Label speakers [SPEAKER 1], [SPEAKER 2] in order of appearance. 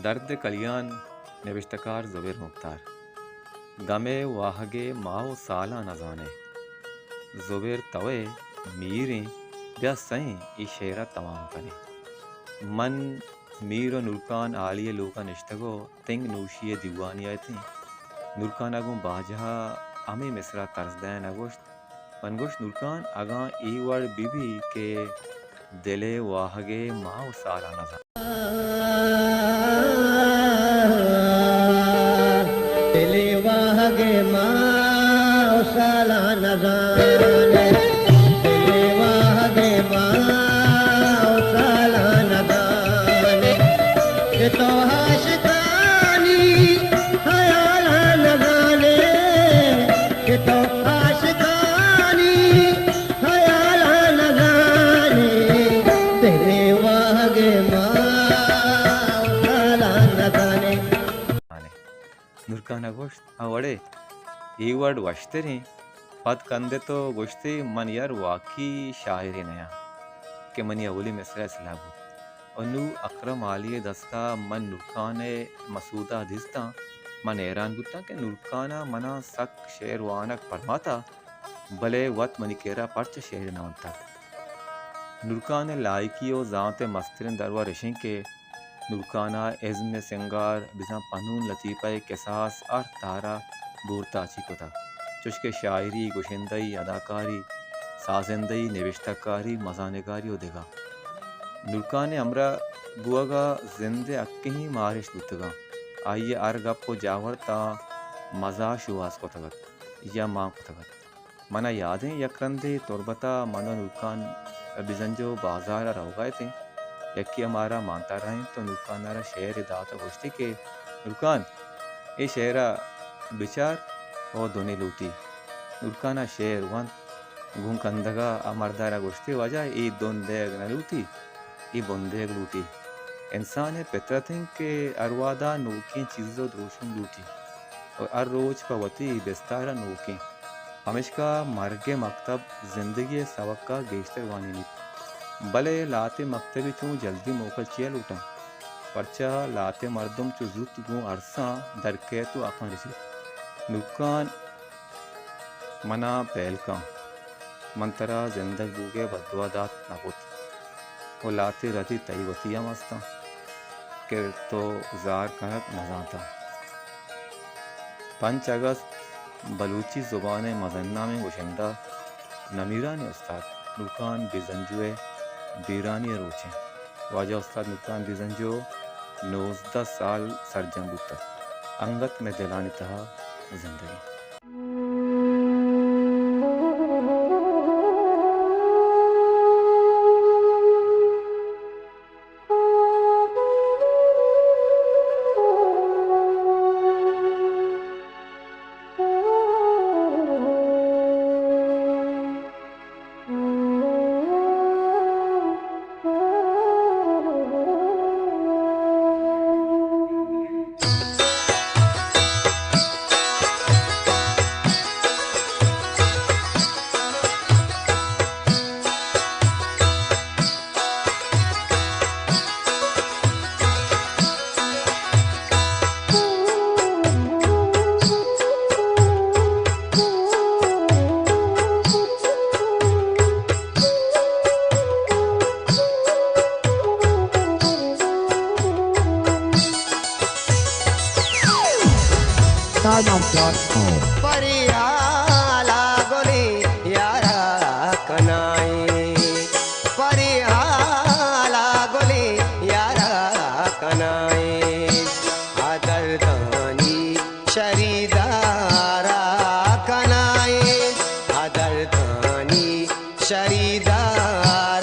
[SPEAKER 1] दर्द कलियान नविश्तकार ज़ुबैर मुख्तार गमे वाहगे माओ साला नजाने ज़ुबैर तवे मीरें या सही इशेरा तमाम कने मन मीर नुरकान आलिए लोका निश्तगो तिंग नूशिये दीवानिया थी नुरकान अगु बाजहा अमे मिसरा कर्जदैन अगोश्त मनगोश नुरकान अगा ई वर्ड बीबी के दिले वाहगे माओ साला नजाने
[SPEAKER 2] वाहगे माओ साला नजाने दिले वाहगे माओ साला नजाने ये तो आशिकानी ख्याल नजाने ये तो आशिकानी ख्याल नजाने दिले वाहगे माओ साला नजाने
[SPEAKER 1] नुरकाना गोश्त आवड़े ई वर्ड वश्तरी पद कंदे तो गोश्ती मन यार वाकी शायरी नया के मन अवली मिसरा सलाबू अनु अकरम आलिए दस्ता मन नुरकाने मसूदा दिस्ता मन हैरान बुता के नुरकाना मना सक शेर वानक फरमाता भले वत मनी केरा पर्च शेर ना होता नुरकाने लाइकी ओ जाते मस्तरिन दरवा रशिं के नुरकाना इज़्म सिंगार बिजा पनून लतीफ़ा किसास और तारा बूरताची को था चुश्के शायरी गुशिंदई अदाकारी साजिंदई नविश्तकारी मजानकारी देगा नुरकान अमरा बुआगा जिंदे अक्के ही मारिश दुतगा आइए अर गप को जावरता मजा शुवास को तगत या माँ को तगत मना यादें यकरंदे तुरबता मनो नुरकान बिजंजो बाजार रह गए थे यक्की हमारा मानता रहें तो नुरकानारा शेर दाता गोश्ती के नुरकान ए शेरा बिचार और दोने लूटी नुरकाना शेर वन घूम कंदगा अमरदारा गोश्ती वजह ए दोन देग न लूटी ए बंदेग लूटी इंसान फितरत हैं के अरवादा नोकें चीज़ों दोषों लूटी और हर रोज पवती बिस्तारा नोकें हमेश का मर्गे मकतब जिंदगी सबक का गेश्तर वानी नहीं भले लाते मकतबी चूँ जल्दी मौका चिया लूटा परचा लाते मर्दम चू जुत गूँ अरसा दरके तो आखन रिसी नुकान मना पहल का मंतरा जिंदग बूगे बदवादात नबुत वो लाते रती तईवतिया मस्ता के तो जार कनक नजाता 5 अगस्त बलूची ज़ुबान मजन्ना में गुशिंदा नमीरा ने उस्ताद नुकान बिजंजुए बीरानी रोचे वाजा उस्ताद नुकान बिजंजो 19 साल सरजंग बुता अंगत में दिलानी तहा जिंदगी
[SPEAKER 2] परिहाला गोली यारा कनाई परिहाला गोली यारा कनाई आदरदानी शरीदारा कनाई आदरदानी शरीदारा